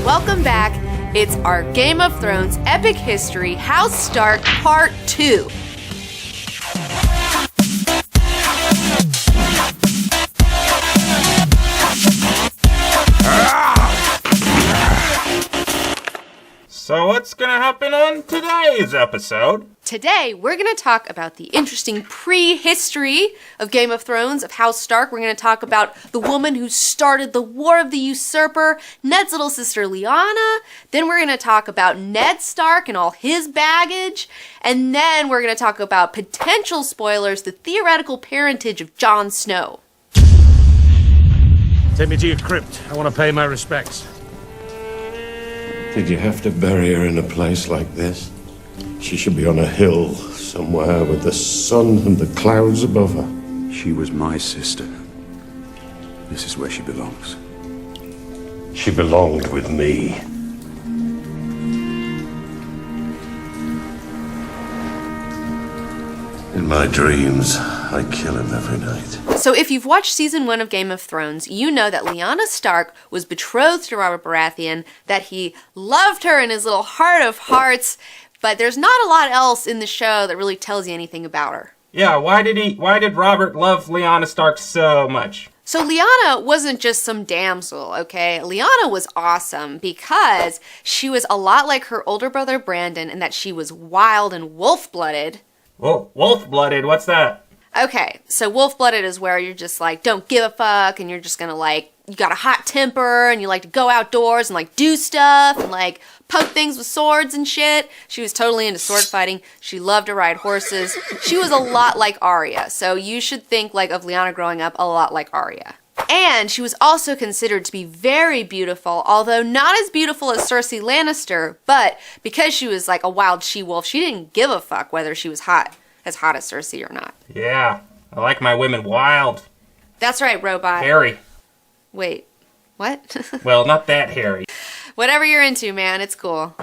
welcome back. It's our Game of Thrones Epic History House Stark Part 2. So what's gonna happen on today's episode? Today, we're going to talk about the interesting prehistory of Game of Thrones, of House Stark. We're going to talk about the woman who started the War of the Usurper, Ned's little sister Lyanna. Then we're going to talk about Ned Stark and all his baggage. And then we're going to talk about potential spoilers, the theoretical parentage of Jon Snow. Take me to your crypt. I want to pay my respects. Did you have to bury her in a place like this? She should be on a hill somewhere with the sun and the clouds above her. She was my sister. This is where she belongs. She belonged with me. In my dreams, I kill him every night. So if you've watched season 1 of Game of Thrones, you know that Lyanna Stark was betrothed to Robert Baratheon, that he loved her in his little heart of hearts, but there's not a lot else in the show that really tells you anything about her. Yeah, why did Robert love Lyanna Stark so much? So Lyanna wasn't just some damsel, okay? Lyanna was awesome because she was a lot like her older brother Brandon in that she was wild and wolf-blooded. Whoa, wolf-blooded, what's that? Okay, so wolf-blooded is where you're just like, don't give a fuck, and you're just gonna like, you got a hot temper, and you like to go outdoors and like do stuff, and like poke things with swords and shit. She was totally into sword fighting. She loved to ride horses. She was a lot like Arya, so you should think like of Lyanna growing up a lot like Arya. And she was also considered to be very beautiful, although not as beautiful as Cersei Lannister, but because she was like a wild she-wolf, she didn't give a fuck whether she was as hot as Cersei or not. Yeah, I like my women wild. That's right, robot. Hairy. Wait, what? Well, not that hairy. Whatever you're into, man, it's cool.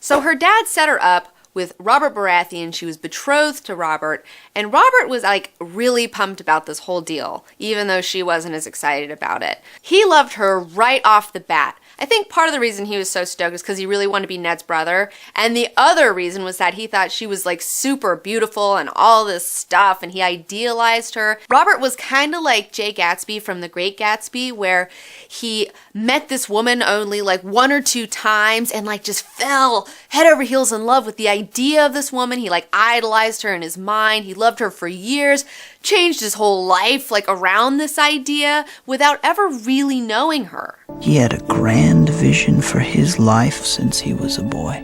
So her dad set her up with Robert Baratheon. She was betrothed to Robert, and Robert was like really pumped about this whole deal, even though she wasn't as excited about it. He loved her right off the bat. I think part of the reason he was so stoked is because he really wanted to be Ned's brother, and the other reason was that he thought she was like super beautiful and all this stuff, and he idealized her. Robert was kind of like Jay Gatsby from The Great Gatsby, where he met this woman only like 1 or 2 times and like just fell head over heels in love with the idea of this woman. He like idolized her in his mind. He loved her for years, changed his whole life like around this idea without ever really knowing her. He had a grand vision for his life since he was a boy.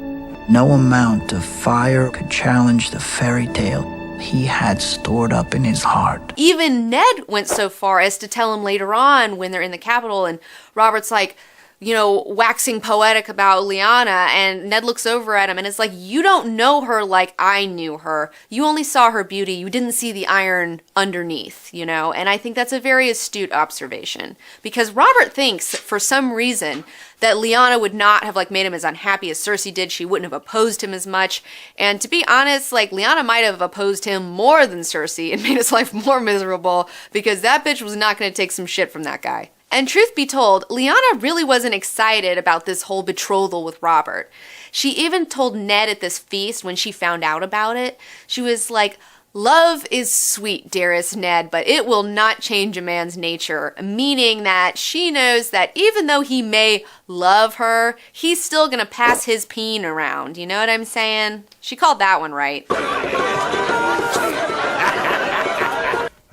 No amount of fire could challenge the fairy tale he had stored up in his heart. Even Ned went so far as to tell him later on when they're in the Capitol and Robert's like, you know, waxing poetic about Lyanna, and Ned looks over at him and it's like, you don't know her like I knew her. You only saw her beauty. You didn't see the iron underneath, you know? And I think that's a very astute observation because Robert thinks for some reason that Lyanna would not have like made him as unhappy as Cersei did. She wouldn't have opposed him as much. And to be honest, like Lyanna might have opposed him more than Cersei and made his life more miserable because that bitch was not going to take some shit from that guy. And truth be told, Lyanna really wasn't excited about this whole betrothal with Robert. She even told Ned at this feast when she found out about it, she was like, love is sweet, dearest Ned, but it will not change a man's nature, meaning that she knows that even though he may love her, he's still gonna pass his peen around. You know what I'm saying? She called that one right.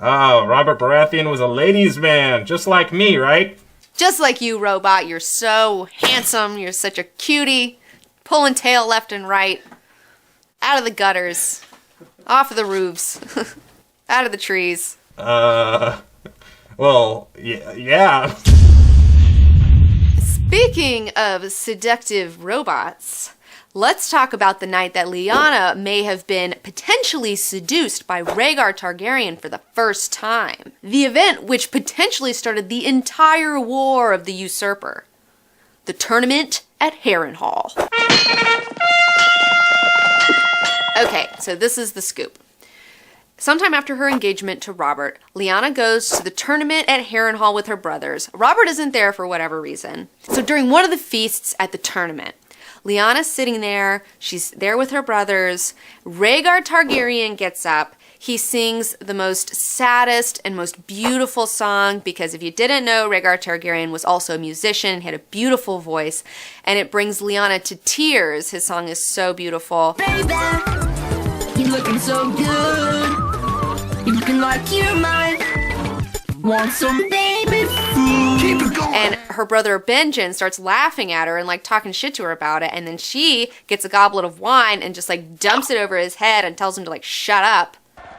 Oh, Robert Baratheon was a ladies' man, just like me, right? Just like you, robot. You're so handsome. You're such a cutie. Pulling tail left and right. Out of the gutters. Off of the roofs. Out of the trees. Well, yeah. Speaking of seductive robots, let's talk about the night that Lyanna may have been potentially seduced by Rhaegar Targaryen for the first time. The event which potentially started the entire War of the Usurper. The tournament at Harrenhal. Okay, so this is the scoop. Sometime after her engagement to Robert, Lyanna goes to the tournament at Harrenhal with her brothers. Robert isn't there for whatever reason. So during one of the feasts at the tournament, Lyanna's sitting there. She's there with her brothers. Rhaegar Targaryen gets up. He sings the most saddest and most beautiful song because if you didn't know, Rhaegar Targaryen was also a musician, had a beautiful voice, and it brings Lyanna to tears. His song is so beautiful. Baby, you looking so good. You looking like you might want some baby food. Keep it going. And her brother Benjen starts laughing at her and like talking shit to her about it, and then she gets a goblet of wine and just like dumps it over his head and tells him to like shut up.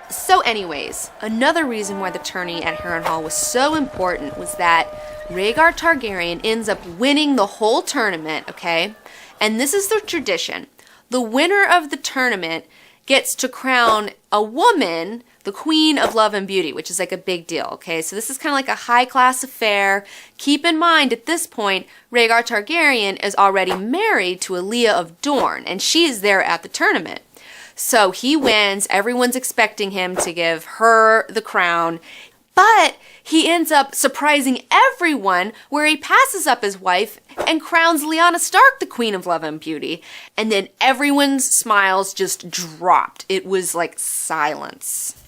So anyways, another reason why the tourney at Harrenhal was so important was that Rhaegar Targaryen ends up winning the whole tournament, okay? And this is the tradition. The winner of the tournament gets to crown a woman the Queen of Love and Beauty, which is like a big deal, okay? So this is kind of like a high-class affair. Keep in mind, at this point, Rhaegar Targaryen is already married to Aelia of Dorne, and she is there at the tournament. So he wins. Everyone's expecting him to give her the crown. But he ends up surprising everyone where he passes up his wife and crowns Lyanna Stark the Queen of Love and Beauty. And then everyone's smiles just dropped. It was like silence.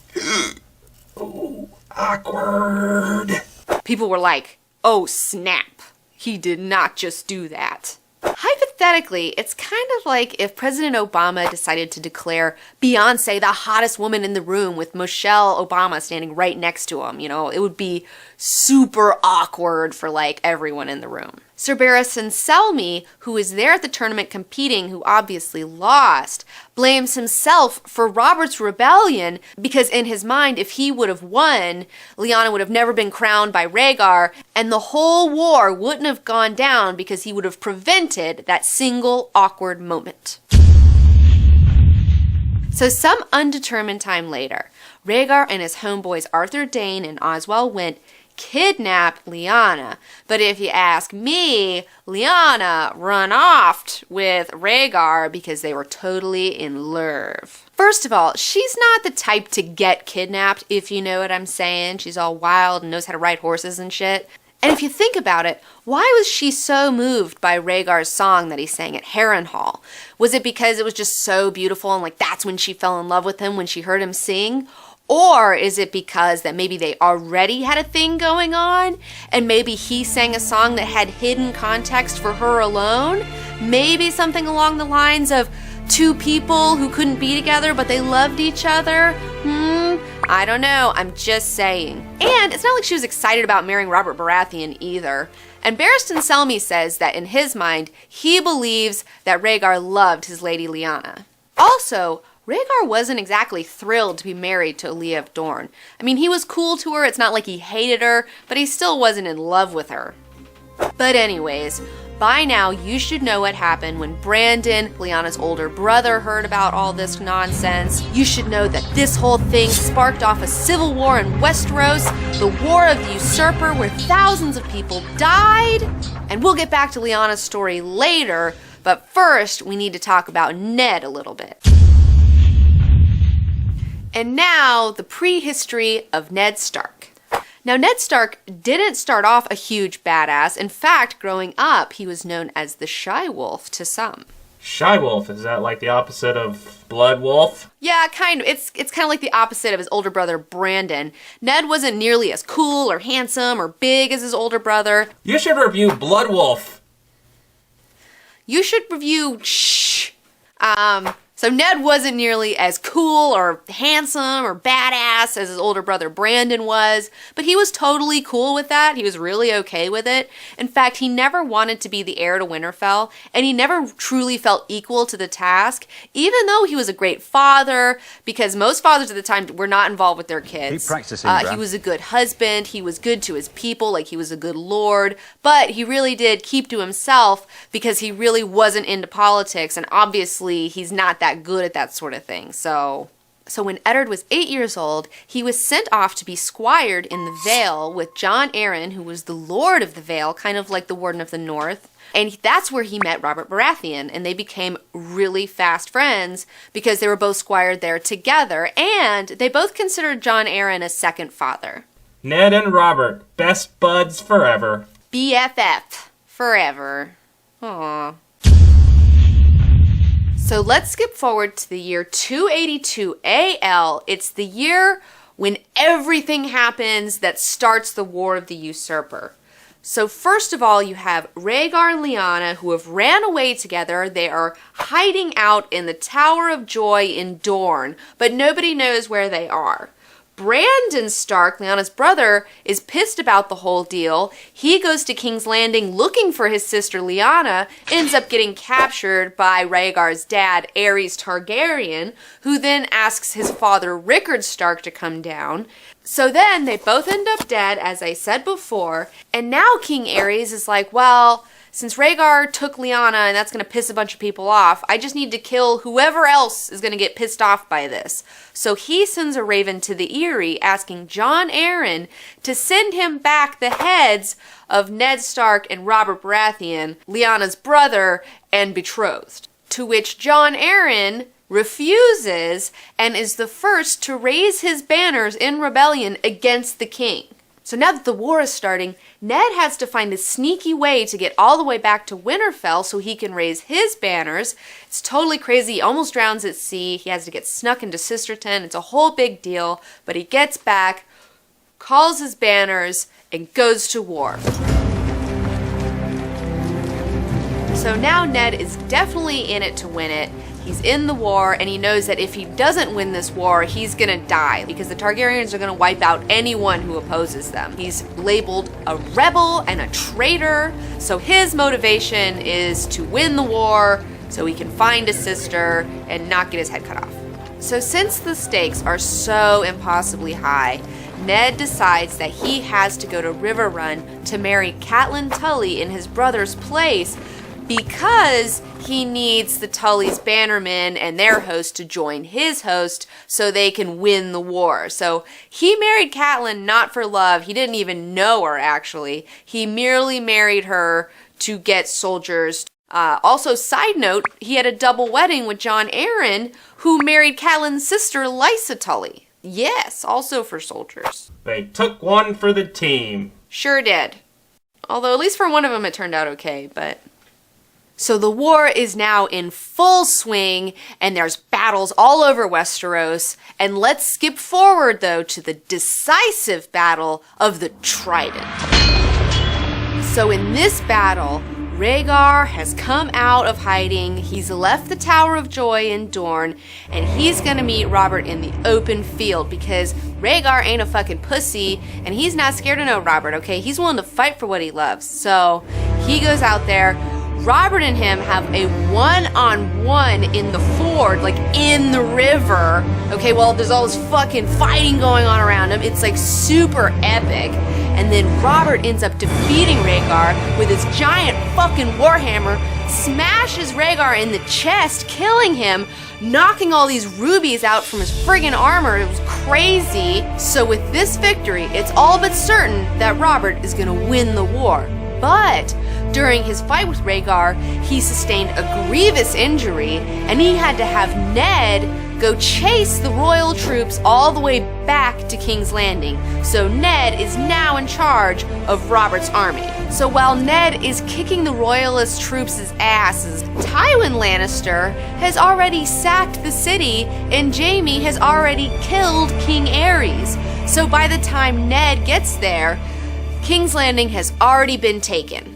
Ooh, awkward. People were like, oh snap. He did not just do that. Hypothetically, it's kind of like if President Obama decided to declare Beyonce the hottest woman in the room with Michelle Obama standing right next to him. You know, it would be super awkward for like everyone in the room. Sir Barristan Selmy, who is there at the tournament competing, who obviously lost, blames himself for Robert's rebellion because in his mind, if he would have won, Lyanna would have never been crowned by Rhaegar, and the whole war wouldn't have gone down because he would have prevented that single awkward moment. So some undetermined time later, Rhaegar and his homeboys Arthur Dayne and Oswell Whent kidnap Lyanna. But if you ask me, Lyanna run off with Rhaegar because they were totally in love. First of all, she's not the type to get kidnapped, if you know what I'm saying. She's all wild and knows how to ride horses and shit. And if you think about it, why was she so moved by Rhaegar's song that he sang at Harrenhal? Was it because it was just so beautiful and like that's when she fell in love with him when she heard him sing? Or is it because that maybe they already had a thing going on and maybe he sang a song that had hidden context for her alone? Maybe something along the lines of two people who couldn't be together but they loved each other? I don't know. I'm just saying. And it's not like she was excited about marrying Robert Baratheon either. And Barristan Selmy says that in his mind, he believes that Rhaegar loved his lady Lyanna. Also, Rhaegar wasn't exactly thrilled to be married to Aelia of Dorne. I mean, he was cool to her, it's not like he hated her, but he still wasn't in love with her. But anyways, by now you should know what happened when Brandon, Lyanna's older brother, heard about all this nonsense. You should know that this whole thing sparked off a civil war in Westeros, the War of the Usurper, where thousands of people died. And we'll get back to Lyanna's story later, but first we need to talk about Ned a little bit. And now, the prehistory of Ned Stark. Now, Ned Stark didn't start off a huge badass. In fact, growing up, he was known as the Shy Wolf to some. Shy Wolf, is that like the opposite of Blood Wolf? Yeah, kind of. It's kind of like the opposite of his older brother, Brandon. Ned wasn't nearly as cool or handsome or big as his older brother. You should review Blood Wolf. You should review... Shh. So Ned wasn't nearly as cool or handsome or badass as his older brother Brandon was, but he was totally cool with that. He was really okay with it. In fact, he never wanted to be the heir to Winterfell, and he never truly felt equal to the task, even though he was a great father, because most fathers at the time were not involved with their kids. Keep practicing, he was a good husband, he was good to his people, like he was a good lord, but he really did keep to himself because he really wasn't into politics, and obviously he's not that good at that sort of thing. So when Eddard was 8 years old, he was sent off to be squired in the Vale with Jon Arryn, who was the Lord of the Vale, kind of like the Warden of the North. And that's where he met Robert Baratheon, and they became really fast friends because they were both squired there together, and they both considered Jon Arryn a second father. Ned and Robert, best buds forever. BFF. Forever. Aww. So let's skip forward to the year 282 AL. It's the year when everything happens that starts the War of the Usurper. So first of all, you have Rhaegar and Lyanna who have ran away together. They are hiding out in the Tower of Joy in Dorne, but nobody knows where they are. Brandon Stark, Lyanna's brother, is pissed about the whole deal. He goes to King's Landing looking for his sister Lyanna, ends up getting captured by Rhaegar's dad, Aerys Targaryen, who then asks his father, Rickard Stark, to come down. So then they both end up dead, as I said before, and now King Aerys is like, well, since Rhaegar took Lyanna and that's going to piss a bunch of people off, I just need to kill whoever else is going to get pissed off by this. So he sends a raven to the Eyrie asking Jon Arryn to send him back the heads of Ned Stark and Robert Baratheon, Lyanna's brother and betrothed. To which Jon Arryn refuses and is the first to raise his banners in rebellion against the king. So now that the war is starting, Ned has to find a sneaky way to get all the way back to Winterfell so he can raise his banners. It's totally crazy. He almost drowns at sea. He has to get snuck into Sisterton. It's a whole big deal. But he gets back, calls his banners, and goes to war. So now Ned is definitely in it to win it. He's in the war, and he knows that if he doesn't win this war, he's gonna die, because the Targaryens are gonna wipe out anyone who opposes them. He's labeled a rebel and a traitor, so his motivation is to win the war so he can find his sister and not get his head cut off. So since the stakes are so impossibly high, Ned decides that he has to go to Riverrun to marry Catelyn Tully in his brother's place, because he needs the Tully's bannermen and their host to join his host so they can win the war. So he married Catelyn not for love. He didn't even know her, actually. He merely married her to get soldiers. Also, side note, he had a double wedding with Jon Arryn, who married Catelyn's sister, Lysa Tully. Yes, also for soldiers. They took one for the team. Sure did. Although at least for one of them it turned out okay, but... So the war is now in full swing, and there's battles all over Westeros. And let's skip forward, though, to the decisive battle of the Trident. So in this battle, Rhaegar has come out of hiding. He's left the Tower of Joy in Dorne, and he's gonna meet Robert in the open field, because Rhaegar ain't a fucking pussy, and he's not scared of no Robert, okay? He's willing to fight for what he loves. So he goes out there. Robert and him have a one-on-one in the ford, like in the river. Okay, well, there's all this fucking fighting going on around him. It's like super epic. And then Robert ends up defeating Rhaegar with his giant fucking warhammer, smashes Rhaegar in the chest, killing him, knocking all these rubies out from his friggin' armor. It was crazy. So with this victory, it's all but certain that Robert is gonna win the war. But during his fight with Rhaegar, he sustained a grievous injury, and he had to have Ned go chase the royal troops all the way back to King's Landing. So Ned is now in charge of Robert's army. So while Ned is kicking the royalist troops' asses, Tywin Lannister has already sacked the city, and Jaime has already killed King Aerys. So by the time Ned gets there, King's Landing has already been taken.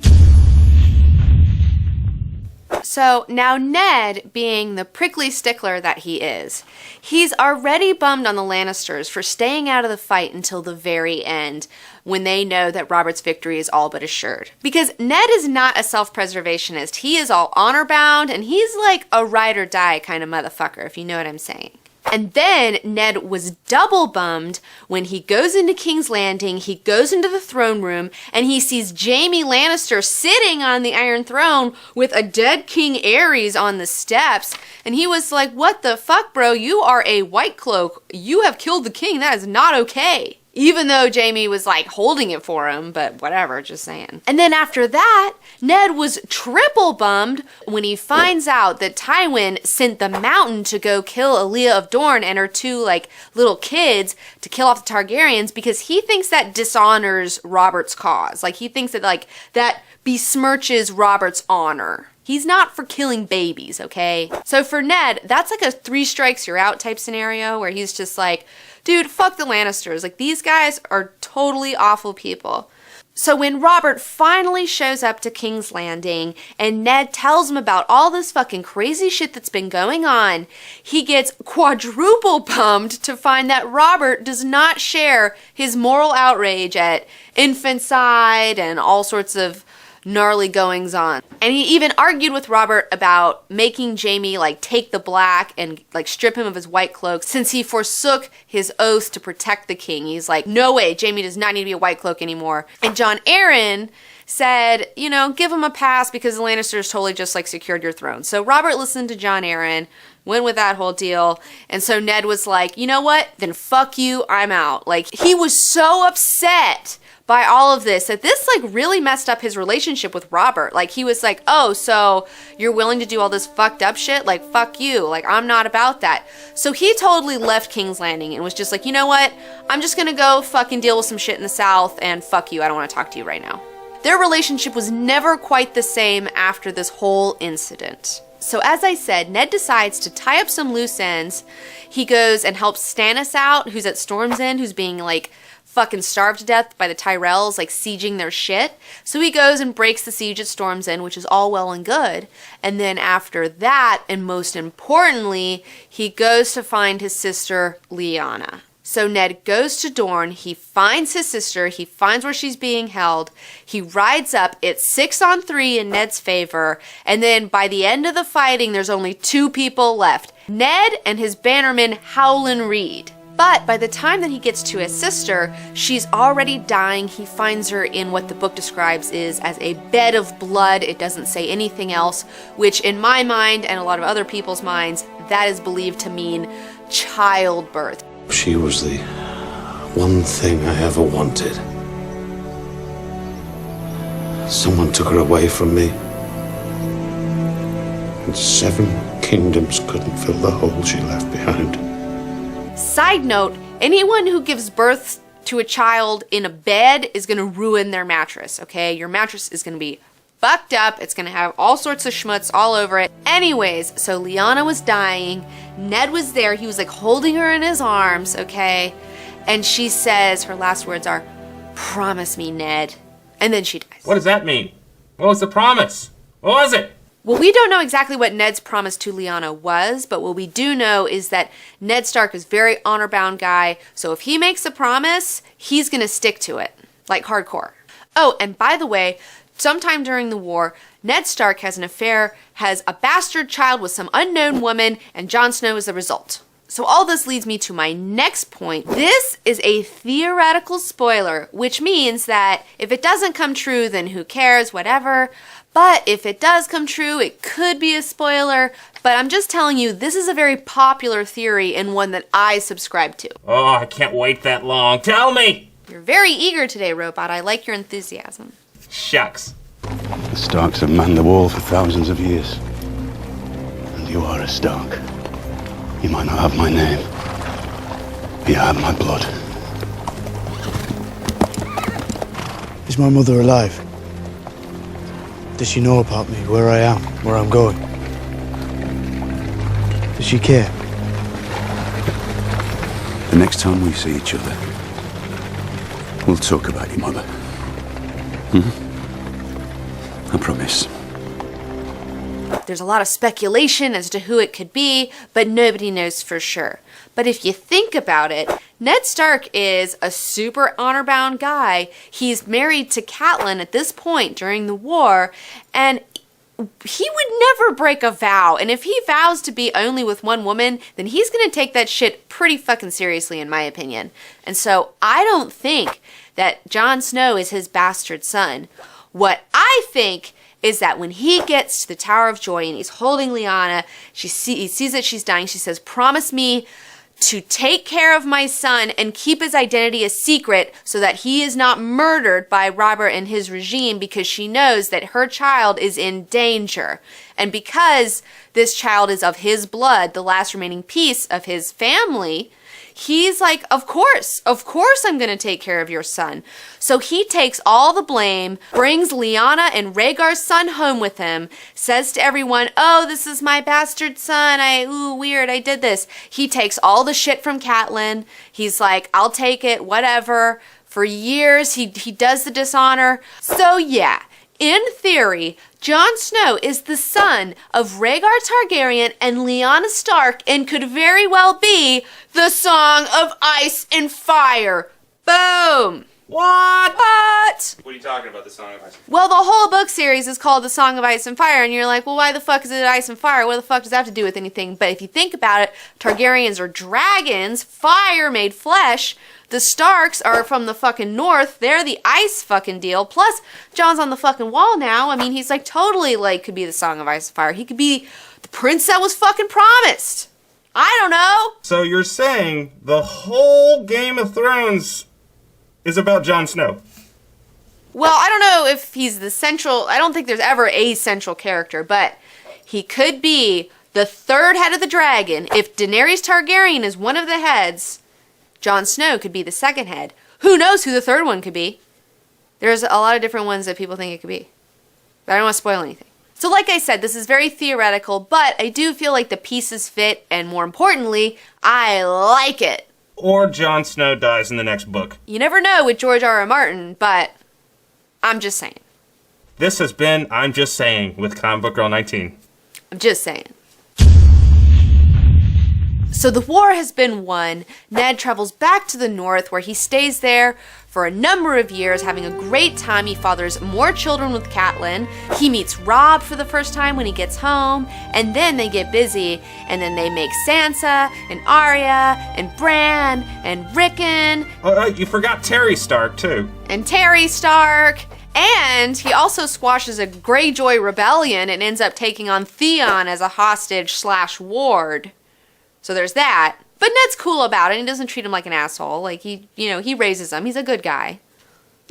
So now Ned, being the prickly stickler that he is, he's already bummed on the Lannisters for staying out of the fight until the very end, when they know that Robert's victory is all but assured. Because Ned is not a self-preservationist. He is all honor-bound, and he's like a ride-or-die kind of motherfucker, if you know what I'm saying. And then Ned was double bummed when he goes into King's Landing, he goes into the throne room, and he sees Jaime Lannister sitting on the Iron Throne with a dead King Aerys on the steps. And he was like, what the fuck, bro? You are a White Cloak. You have killed the king. That is not okay. Even though Jaime was like holding it for him, but whatever, just saying. And then after that, Ned was triple bummed when he finds out that Tywin sent the Mountain to go kill Aaliyah of Dorne and her two like little kids to kill off the Targaryens, because he thinks that dishonors Robert's cause. Like he thinks that like that besmirches Robert's honor. He's not for killing babies, okay? So for Ned, that's like a 3 strikes you're out type scenario where he's just like, dude, fuck the Lannisters. Like, these guys are totally awful people. So when Robert finally shows up to King's Landing and Ned tells him about all this fucking crazy shit that's been going on, he gets quadruple bummed to find that Robert does not share his moral outrage at infanticide and all sorts of gnarly goings on. And he even argued with Robert about making Jaime like take the black and like strip him of his white cloak, since he forsook his oath to protect the king. He's like, no way, Jaime does not need to be a white cloak anymore. And Jon Arryn said, you know, give him a pass because the Lannisters totally just like secured your throne. So Robert listened to Jon Arryn, went with that whole deal, and so Ned was like, you know what, then fuck you, I'm out. Like, he was so upset by all of this that this like really messed up his relationship with Robert. Like, he was like, oh, so you're willing to do all this fucked up shit? Like, fuck you. Like, I'm not about that. So he totally left King's Landing and was just like, you know what? I'm just gonna go fucking deal with some shit in the South and fuck you. I don't want to talk to you right now. Their relationship was never quite the same after this whole incident. So as I said, Ned decides to tie up some loose ends. He goes and helps Stannis out, who's at Storm's End, who's being like fucking starved to death by the Tyrells, like sieging their shit. So he goes and breaks the siege at Storm's End, which is all well and good. And then after that, and most importantly, he goes to find his sister, Lyanna. So Ned goes to Dorne, he finds his sister, he finds where she's being held, he rides up, it's 6-on-3 in Ned's favor, and then by the end of the fighting, there's only 2 people left, Ned and his bannerman Howland Reed. But by the time that he gets to his sister, she's already dying. He finds her in what the book describes is as a bed of blood. It doesn't say anything else, which in my mind and a lot of other people's minds, that is believed to mean childbirth. She was the one thing I ever wanted. Someone took her away from me, and 7 kingdoms couldn't fill the hole she left behind. Side note, anyone who gives birth to a child in a bed is going to ruin their mattress, okay? Your mattress is going to be fucked up. It's going to have all sorts of schmutz all over it. Anyways, so Lyanna was dying. Ned was there. He was like holding her in his arms, okay? And she says, her last words are, promise me, Ned. And then she dies. What does that mean? What was the promise? What was it? Well, we don't know exactly what Ned's promise to Lyanna was, but what we do know is that Ned Stark is a very honor-bound guy, so if he makes a promise, he's going to stick to it, like hardcore. Oh, and by the way, sometime during the war, Ned Stark has a bastard child with some unknown woman, and Jon Snow is the result. So all this leads me to my next point. This is a theoretical spoiler, which means that if it doesn't come true, then who cares, whatever. But if it does come true, it could be a spoiler. But I'm just telling you, this is a very popular theory and one that I subscribe to. Oh, I can't wait that long. Tell me! You're very eager today, Robot. I like your enthusiasm. Shucks. The Starks have manned the wall for thousands of years. And you are a Stark. You might not have my name, but you have my blood. Is my mother alive? Does she know about me, where I am, where I'm going? Does she care? The next time we see each other, we'll talk about your mother. I promise. There's a lot of speculation as to who it could be, but nobody knows for sure. But if you think about it, Ned Stark is a super honor-bound guy. He's married to Catelyn at this point during the war, and he would never break a vow. And if he vows to be only with one woman, then he's going to take that shit pretty fucking seriously, in my opinion. And so I don't think that Jon Snow is his bastard son. What I think is that when he gets to the Tower of Joy and he's holding Lyanna, he sees that she's dying. She says, promise me to take care of my son and keep his identity a secret so that he is not murdered by Robert and his regime, because she knows that her child is in danger. And because this child is of his blood, the last remaining piece of his family, he's like, of course I'm going to take care of your son. So he takes all the blame, brings Lyanna and Rhaegar's son home with him, says to everyone, oh, this is my bastard son. Weird, I did this. He takes all the shit from Catelyn. He's like, I'll take it, whatever. For years, he does the dishonor. So yeah, in theory, Jon Snow is the son of Rhaegar Targaryen and Lyanna Stark and could very well be the Song of Ice and Fire. Boom! What? What? What are you talking about, the Song of Ice and Fire? Well, the whole book series is called The Song of Ice and Fire, and you're like, well, why the fuck is it Ice and Fire? What the fuck does that have to do with anything? But if you think about it, Targaryens are dragons, fire made flesh. The Starks are from the fucking north. They're the ice fucking deal. Plus, Jon's on the fucking wall now. I mean, he's like totally like could be the Song of Ice and Fire. He could be the prince that was fucking promised. I don't know. So you're saying the whole Game of Thrones is about Jon Snow? Well, I don't know if he's the central... I don't think there's ever a central character, but he could be the third head of the dragon. If Daenerys Targaryen is one of the heads, Jon Snow could be the second head. Who knows who the third one could be? There's a lot of different ones that people think it could be. But I don't want to spoil anything. So like I said, this is very theoretical, but I do feel like the pieces fit, and more importantly, I like it. Or Jon Snow dies in the next book. You never know with George R.R. Martin, but I'm just saying. This has been I'm Just Saying with Comic Book Girl 19. I'm just saying. So the war has been won. Ned travels back to the north, where he stays there for a number of years, having a great time. He fathers more children with Catelyn. He meets Robb for the first time when he gets home, and then they get busy, and then they make Sansa, and Arya, and Bran, and Rickon. Oh, you forgot Terry Stark, too. And Terry Stark. And he also squashes a Greyjoy rebellion and ends up taking on Theon as a hostage/ward. So there's that. But Ned's cool about it, and he doesn't treat him like an asshole. Like, he raises him. He's a good guy.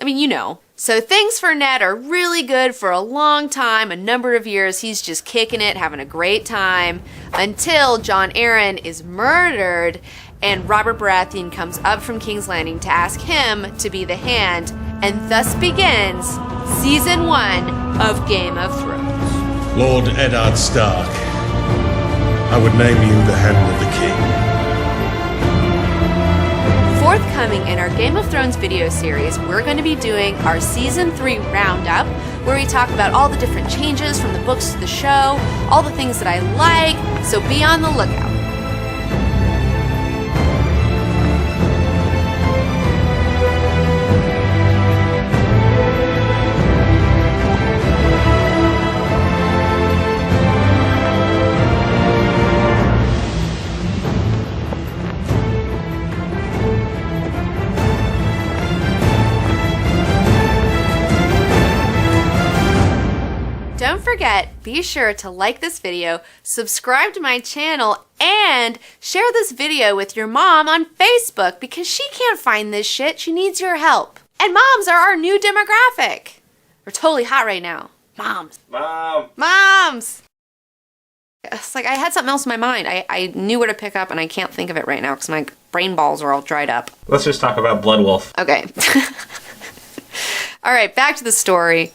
I mean, you know. So things for Ned are really good for a long time, a number of years. He's just kicking it, having a great time, until Jon Arryn is murdered, and Robert Baratheon comes up from King's Landing to ask him to be the Hand, and thus begins Season 1 of Game of Thrones. Lord Eddard Stark, I would name you the Hand of the King. Forthcoming in our Game of Thrones video series, we're going to be doing our Season 3 roundup, where we talk about all the different changes from the books to the show, all the things that I like, so be on the lookout. Don't forget, be sure to like this video, subscribe to my channel, and share this video with your mom on Facebook, because she can't find this shit. She needs your help. And moms are our new demographic. We're totally hot right now. Moms. Mom. Moms! It's like I had something else in my mind. I knew where to pick up, and I can't think of it right now because my brain balls are all dried up. Let's just talk about Blood Wolf. Okay. All right, back to the story.